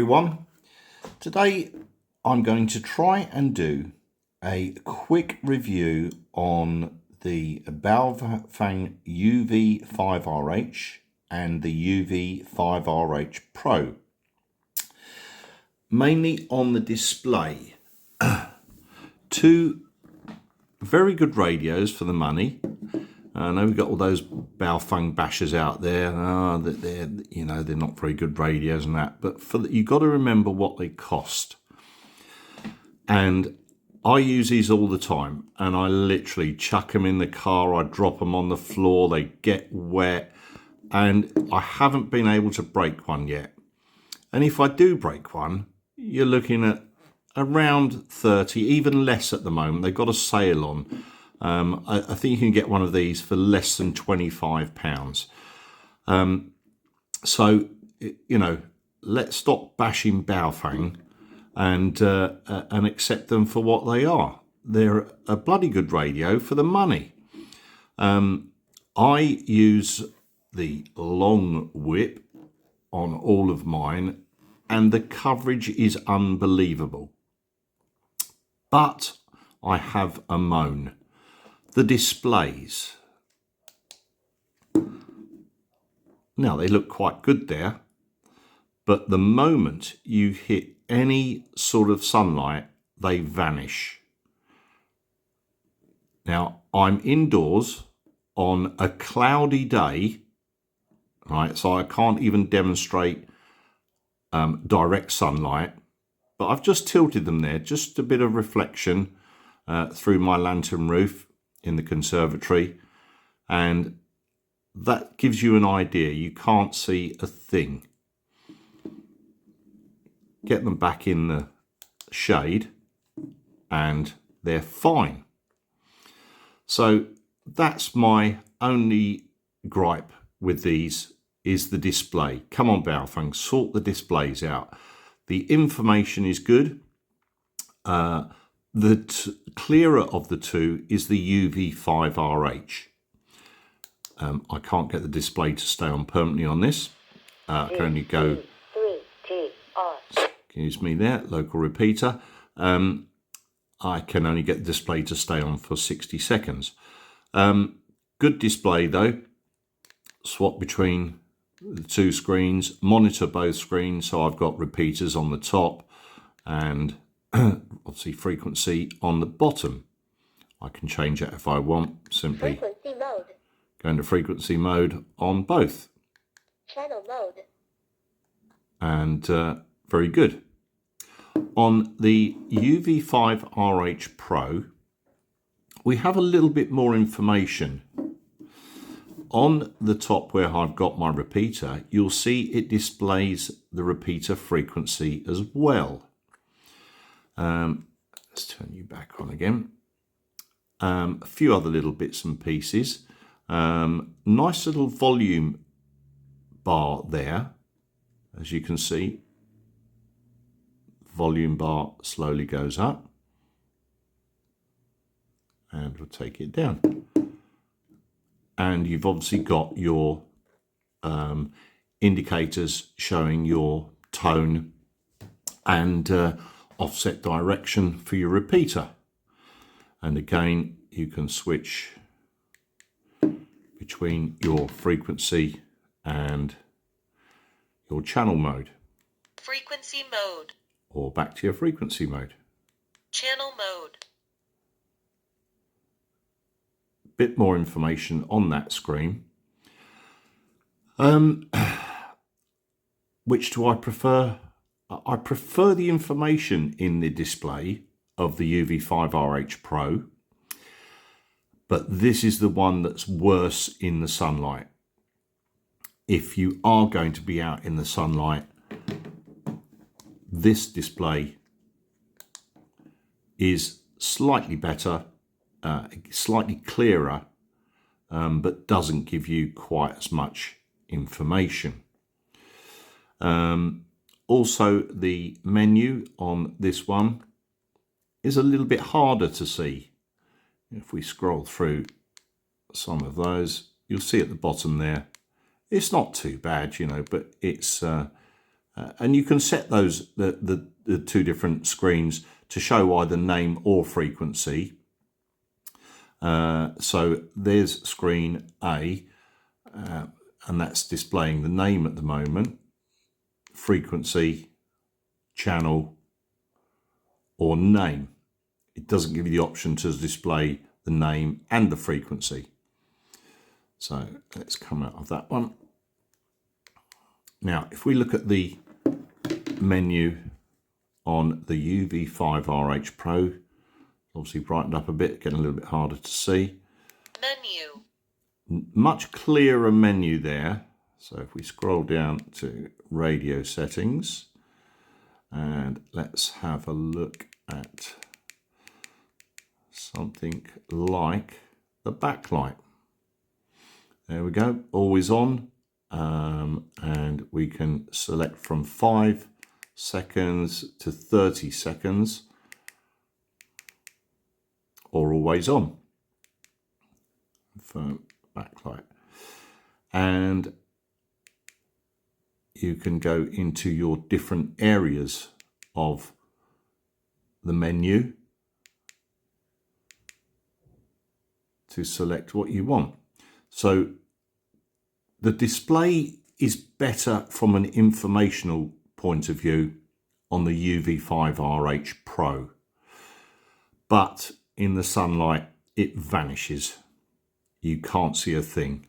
everyone. Today I'm going to try and do a quick review on the Baofeng UV5RH and the UV5RH Pro. Mainly on the display. Two very good radios for the money. I know we've got all those Baofeng bashers out there. That they're not very good radios and that. But you've got to remember what they cost. And I use these all the time, and I literally chuck them in the car. I drop them on the floor. They get wet, and I haven't been able to break one yet. And if I do break one, you're looking at around 30, even less at the moment. They've got a sale on. I think you can get one of these for less than £25. So, let's stop bashing Baofeng and accept them for what they are. They're a bloody good radio for the money. I use the long whip on all of mine, and the coverage is unbelievable. But I have a moan. The displays. Now, they look quite good there, but the moment you hit any sort of sunlight, they vanish. Now, I'm indoors on a cloudy day, right? So I can't even demonstrate direct sunlight, but I've just tilted them there, just a bit of reflection through my lantern roof in the conservatory, and that gives you an idea. You can't see a thing. Get them back in the shade and they're fine. So that's my only gripe with these, is the display. Come on, Baofeng, sort the displays out. The information is good. The clearer of the two is the UV5RH. I can't get the display to stay on permanently on this. I can only go, excuse me there, local repeater. I can only get the display to stay on for 60 seconds. Good display though. Swap between the two screens, monitor both screens, so I've got repeaters on the top and obviously frequency on the bottom. I can change that if I want, simply go into frequency mode on both. Channel mode. And very good. On the UV5RH Pro, we have a little bit more information. On the top where I've got my repeater, you'll see it displays the repeater frequency as well. Let's turn you back on again. A few other little bits and pieces. Nice little volume bar there. As you can see, volume bar slowly goes up. And we'll take it down. And you've obviously got your indicators showing your tone and offset direction for your repeater. And again, you can switch between your frequency and your channel mode. Frequency mode. Or back to your frequency mode. Channel mode. Bit more information on that screen. Which do I prefer? I prefer the information in the display of the UV5RH Pro, but this is the one that's worse in the sunlight. If you are going to be out in the sunlight, this display is slightly better, slightly clearer, but doesn't give you quite as much information. Also, the menu on this one is a little bit harder to see. If we scroll through some of those, you'll see at the bottom there, it's not too bad, but it's And you can set those the two different screens to show either name or frequency. So there's screen A, and that's displaying the name at the moment, frequency, channel, or name. It doesn't give you the option to display the name and the frequency. So let's come out of that one. Now, if we look at the menu on the UV5RH Pro, obviously brightened up a bit, getting a little bit harder to see. Menu. Much clearer menu there. So if we scroll down to radio settings, and let's have a look at something like the backlight. There we go, always on. And we can select from 5 seconds to 30 seconds, or always on for backlight. And you can go into your different areas of the menu to select what you want. So the display is better from an informational point of view on the UV5RH Pro, but in the sunlight it vanishes. You can't see a thing,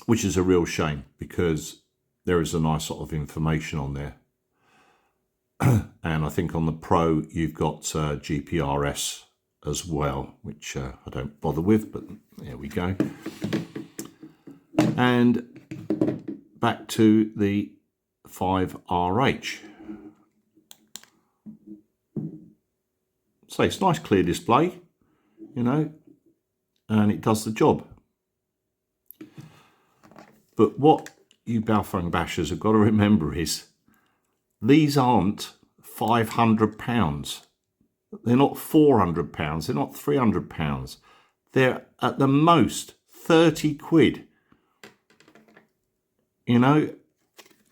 which is a real shame, because there is a nice sort of information on there. And I think on the Pro you've got GPRS as well, which I don't bother with, but there we go. And back to the 5RH. So it's a nice clear display, you know, and it does the job. But what you Baofeng bashers have got to remember is these aren't £500. They're not £400. They're not £300. They're at the most 30 quid. You know,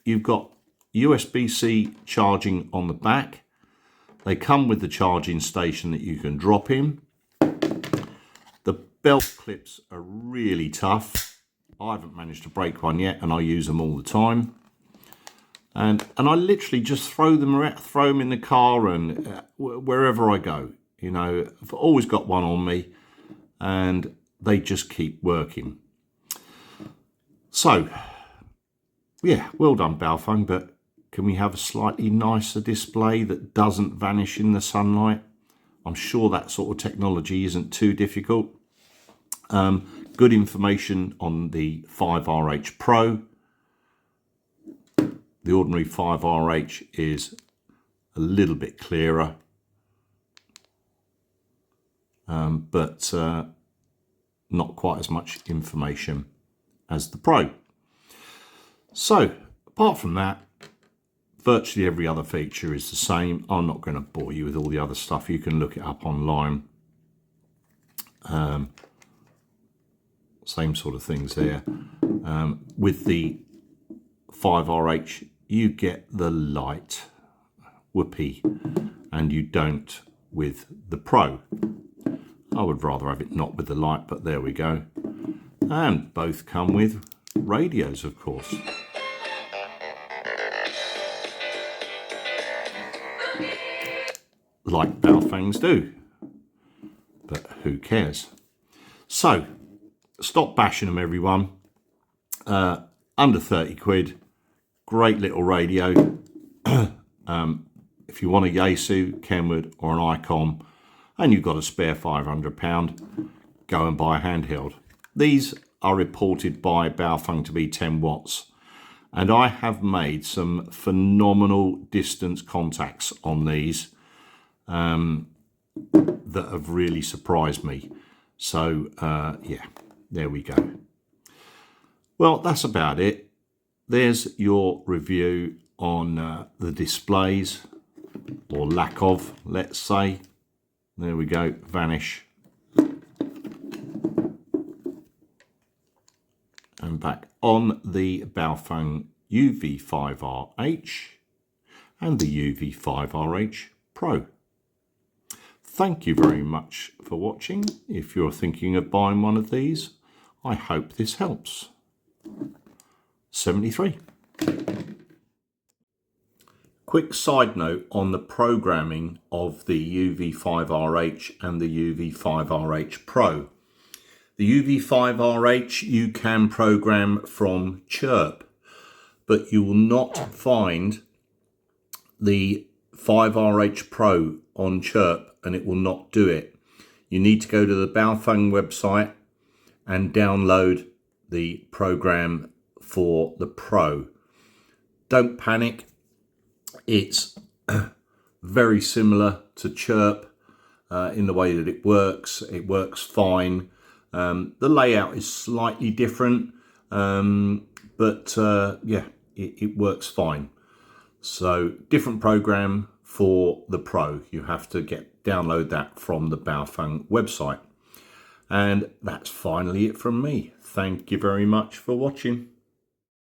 you've got USB-C charging on the back. They come with the charging station that you can drop in. The belt clips are really tough. I haven't managed to break one yet, and I use them all the time. And I literally just throw them in the car and wherever I go. You know, I've always got one on me, and they just keep working. So, yeah, well done, Baofeng, but can we have a slightly nicer display that doesn't vanish in the sunlight? I'm sure that sort of technology isn't too difficult. Good information on the 5RH Pro. The ordinary 5RH is a little bit clearer, but not quite as much information as the Pro. So, apart from that, virtually every other feature is the same. I'm not going to bore you with all the other stuff. You can look it up online. Same sort of things there. With the 5RH, you get the light, whoopee, and you don't with the Pro. I would rather have it not with the light, but there we go. And both come with radios, of course. Like Baofengs do, but who cares? So, stop bashing them, everyone. Under 30 quid, great little radio. If you want a Yaesu, Kenwood or an Icom, and you've got a spare £500, go and buy a handheld. These are reported by Baofeng to be 10 watts. And I have made some phenomenal distance contacts on these that have really surprised me. So, yeah, there we go. Well, that's about it. There's your review on the displays, or lack of, let's say. There we go, vanish. And back on the Baofeng UV5RH and the UV5RH Pro. Thank you very much for watching. If you're thinking of buying one of these, I hope this helps. 73. Quick side note on the programming of the UV5RH and the UV5RH Pro. The UV5RH you can program from Chirp, but you will not find the 5RH Pro on Chirp, and it will not do it. You need to go to the Baofeng website and download the program for the Pro. Don't panic. It's very similar to Chirp in the way that it works. It works fine. The layout is slightly different, but yeah, it works fine. So different program for the Pro. You have to download that from the Baofeng website. And that's finally it from me. Thank you very much for watching.